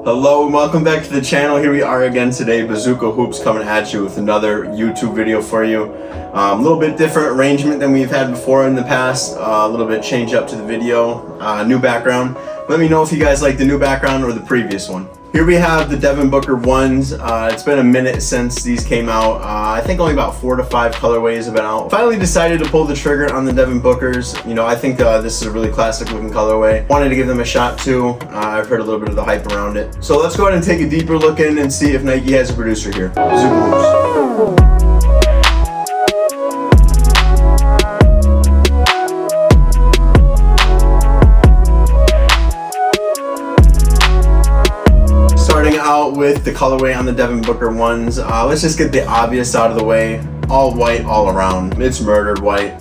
Hello and welcome back to the channel. Here we are again today, Bazooka Hoopz, coming at you with another YouTube video for you. A little bit different arrangement than we've had before in the past. A little bit change up to the video, new background. Let me know if you guys like the new background or the previous one. Here we have the Devin Booker ones. It's been a minute since these came out. I think only about 4 to 5 colorways have been out. Finally decided to pull the trigger on the Devin Bookers. You know, I think this is a really classic looking colorway. Wanted to give them a shot too. I've heard a little bit of the hype around it. So let's go ahead and take a deeper look in and see if Nike has a producer here. Bazookahoopz. With the colorway on the Devin Booker ones, let's just get the obvious out of the way. All white all around. It's murdered white.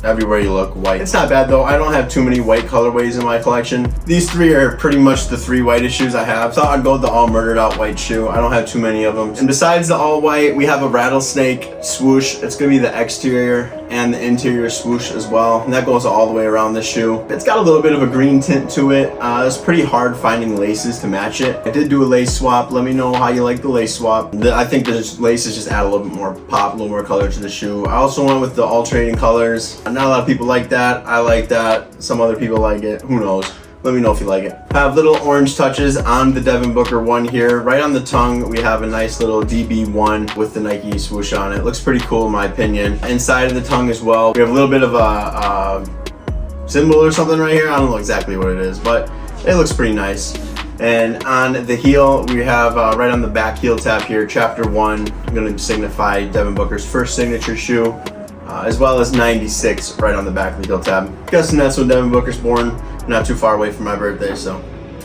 Everywhere you look, white. It's not bad though. I don't have too many white colorways in my collection. These three are pretty much the 3 whitest shoes I have. Thought I'd go with the all murdered out white shoe. I don't have too many of them. And besides the all white, we have a Rattlesnake swoosh. It's gonna be the exterior and the interior swoosh as well. And that goes all the way around the shoe. It's got a little bit of a green tint to it. It's pretty hard finding laces to match it. I did do a lace swap. Let me know how you like the lace swap. I think the laces just add a little bit more pop, a little more color to the shoe. I also went with the alternating colors. Not a lot of people like that. I like that. Some other people like it. Who knows? Let me know if you like it. I have little orange touches on the Devin Booker one here. Right on the tongue, we have a nice little DB1 with the Nike swoosh on it. Looks pretty cool in my opinion. Inside of the tongue as well, we have a little bit of a symbol or something right here. I don't know exactly what it is, but it looks pretty nice. And on the heel, we have right on the back heel tab here, chapter 1, going to signify Devin Booker's first signature shoe. As well as 96 right on the back of the heel tab. Guessing that's when Devin Booker's born. Not too far away from my birthday, so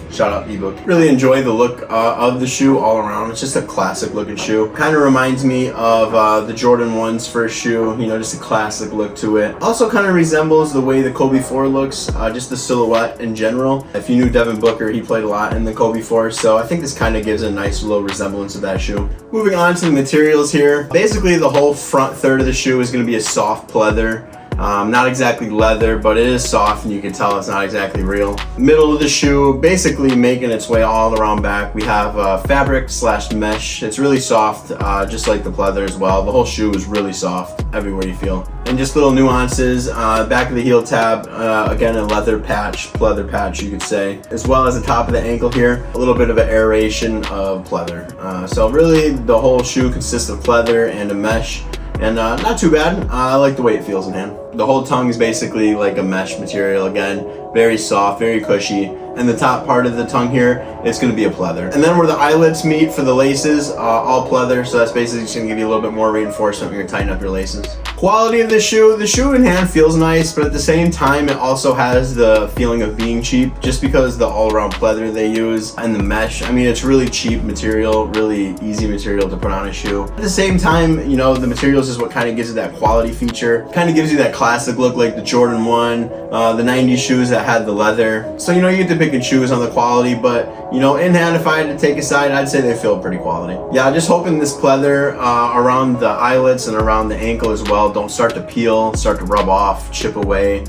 shout out ebook. Really enjoy the look of the shoe all around. It's just a classic looking shoe. Kind of reminds me of the Jordan 1's first shoe, you know, just a classic look to it. Also kind of resembles the way the Kobe 4 looks, just the silhouette in general. If you knew Devin Booker, he played a lot in the Kobe 4, so I think this kind of gives a nice little resemblance of that shoe. Moving on to the materials here. Basically the whole front third of the shoe is going to be a soft pleather. Not exactly leather, but it is soft and you can tell it's not exactly real. Middle of the shoe, basically making its way all around back. We have fabric / mesh. It's really soft, just like the pleather as well. The whole shoe is really soft everywhere you feel. And just little nuances, back of the heel tab, again a leather patch, pleather patch you could say. As well as the top of the ankle here, a little bit of an aeration of pleather. So really the whole shoe consists of pleather and a mesh. And not too bad. I like the way it feels in hand. The whole tongue is basically like a mesh material again. Very soft, very cushy. And the top part of the tongue here is going to be a pleather. And then where the eyelets meet for the laces, all pleather. So that's basically just going to give you a little bit more reinforcement when you're tightening up your laces. Quality of the shoe in hand feels nice, but at the same time it also has the feeling of being cheap just because the all-around pleather they use and the mesh. I mean, it's really cheap material, really easy material to put on a shoe. At the same time, you know, the materials is what kind of gives it that quality feature. Kind of gives you that classic look like the Jordan 1, the 90s shoes that had the leather. So, you know, you get to pick and choose on the quality, but, you know, in hand, if I had to take a side, I'd say they feel pretty quality. Yeah, just hoping this pleather around the eyelets and around the ankle as well don't start to peel, start to rub off, chip away,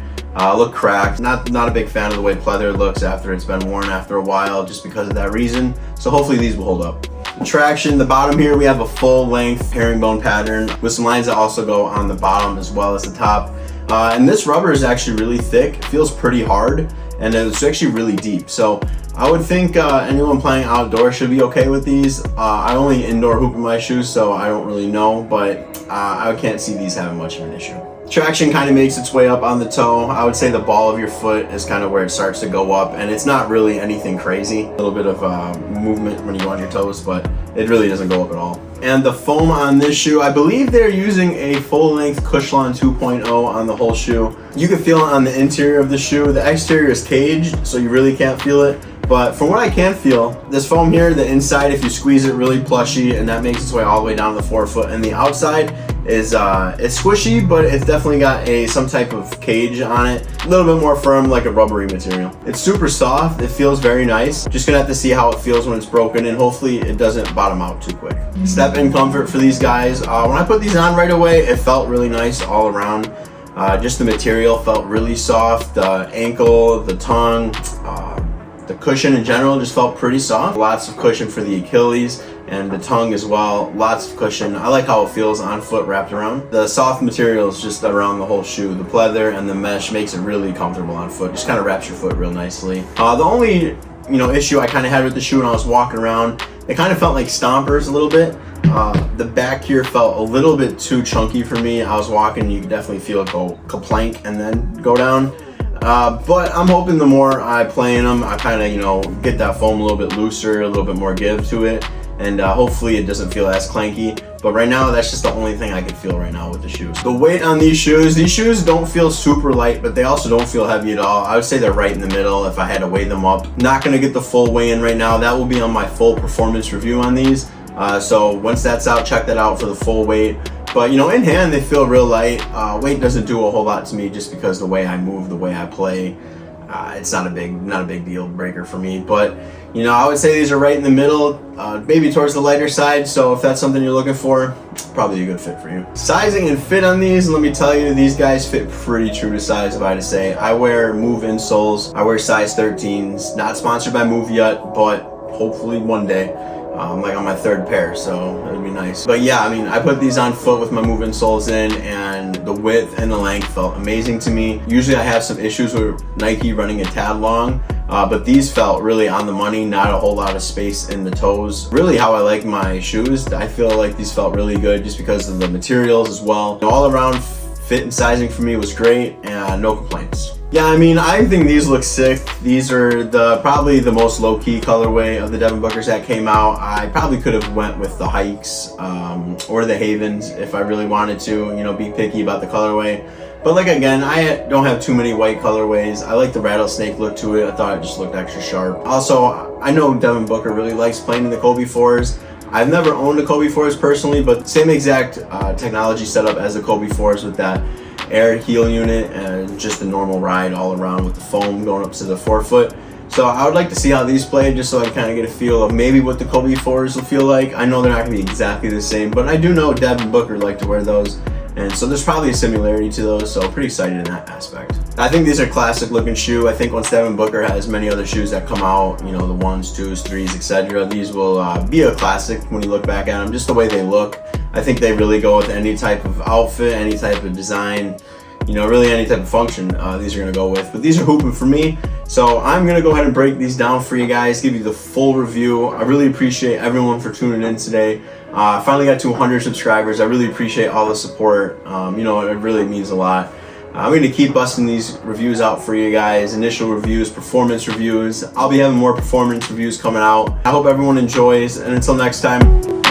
look cracked. Not a big fan of the way pleather looks after it's been worn after a while just because of that reason. So hopefully these will hold up. The traction, the bottom here, we have a full length herringbone pattern with some lines that also go on the bottom as well as the top. And this rubber is actually really thick. It feels pretty hard and it's actually really deep. So I would think anyone playing outdoors should be okay with these. I only indoor hoop in my shoes, so I don't really know, but I can't see these having much of an issue. Traction kind of makes its way up on the toe. I would say the ball of your foot is kind of where it starts to go up, and it's not really anything crazy. A little bit of movement when you go on your toes, but it really doesn't go up at all. And the foam on this shoe, I believe they're using a full-length Cushlon 2.0 on the whole shoe. You can feel it on the interior of the shoe. The exterior is caged, so you really can't feel it. But from what I can feel, this foam here, the inside, if you squeeze it, really plushy, and that makes its way all the way down to the forefoot. And the outside is it's squishy, but it's definitely got some type of cage on it. A little bit more firm, like a rubbery material. It's super soft. It feels very nice. Just gonna have to see how it feels when it's broken, and hopefully it doesn't bottom out too quick. Step in comfort for these guys. When I put these on right away, it felt really nice all around. Just the material felt really soft. The ankle, the tongue, The cushion in general just felt pretty soft. Lots of cushion for the Achilles and the tongue as well. Lots of cushion. I like how it feels on foot wrapped around. The soft material is just around the whole shoe. The pleather and the mesh makes it really comfortable on foot. Just kind of wraps your foot real nicely. The only issue I kind of had with the shoe when I was walking around, it kind of felt like stompers a little bit. The back here felt a little bit too chunky for me. I was walking, you could definitely feel it go kaplank and then go down. But I'm hoping the more I play in them, I kind of, get that foam a little bit looser, a little bit more give to it. And hopefully it doesn't feel as clanky. But right now, that's just the only thing I can feel right now with the shoes. The weight on these shoes don't feel super light, but they also don't feel heavy at all. I would say they're right in the middle if I had to weigh them up. Not gonna get the full weigh in right now. That will be on my full performance review on these. So once that's out, check that out for the full weight. But in hand, they feel real light. Weight doesn't do a whole lot to me just because the way I move, the way I play, it's not a big deal breaker for me. But I would say these are right in the middle, maybe towards the lighter side. So if that's something you're looking for, probably a good fit for you. Sizing and fit on these, let me tell you, these guys fit pretty true to size, if I had to say. I wear Move insoles. I wear size 13s. Not sponsored by Move yet, but hopefully one day. I'm like on my third pair, so it'd be nice. But yeah, I put these on foot with my Move insoles in, and the width and the length felt amazing to me. Usually I have some issues with Nike running a tad long, but these felt really on the money, not a whole lot of space in the toes. Really how I like my shoes. I feel like these felt really good just because of the materials as well. All around fit and sizing for me was great, and no complaints. Yeah, I think these look sick. These are probably the most low-key colorway of the Devin Bookers that came out. I probably could have went with the Hikes or the Havens if I really wanted to, be picky about the colorway. But again, I don't have too many white colorways. I like the Rattlesnake look to it. I thought it just looked extra sharp. Also, I know Devin Booker really likes playing in the Kobe 4s. I've never owned a Kobe 4s personally, but same exact technology setup as the Kobe 4s with that air heel unit and just the normal ride all around with the foam going up to the forefoot. So I would like to see how these play just so I kind of get a feel of maybe what the Kobe 4s will feel like. I know they're not going to be exactly the same, but I do know Devin Booker liked to wear those. And so there's probably a similarity to those, so pretty excited in that aspect. I think these are classic looking shoe. I think once Devin Booker has many other shoes that come out, the 1s, 2s, 3s, etc., these will be a classic when you look back at them, just the way they look. I think they really go with any type of outfit, any type of design, really any type of function these are going to go with. But these are hooping for me, so I'm going to go ahead and break these down for you guys, give you the full review. I really appreciate everyone for tuning in today. I finally got to 100 subscribers. I really appreciate all the support. It really means a lot. I'm going to keep busting these reviews out for you guys. Initial reviews, performance reviews. I'll be having more performance reviews coming out. I hope everyone enjoys, and until next time.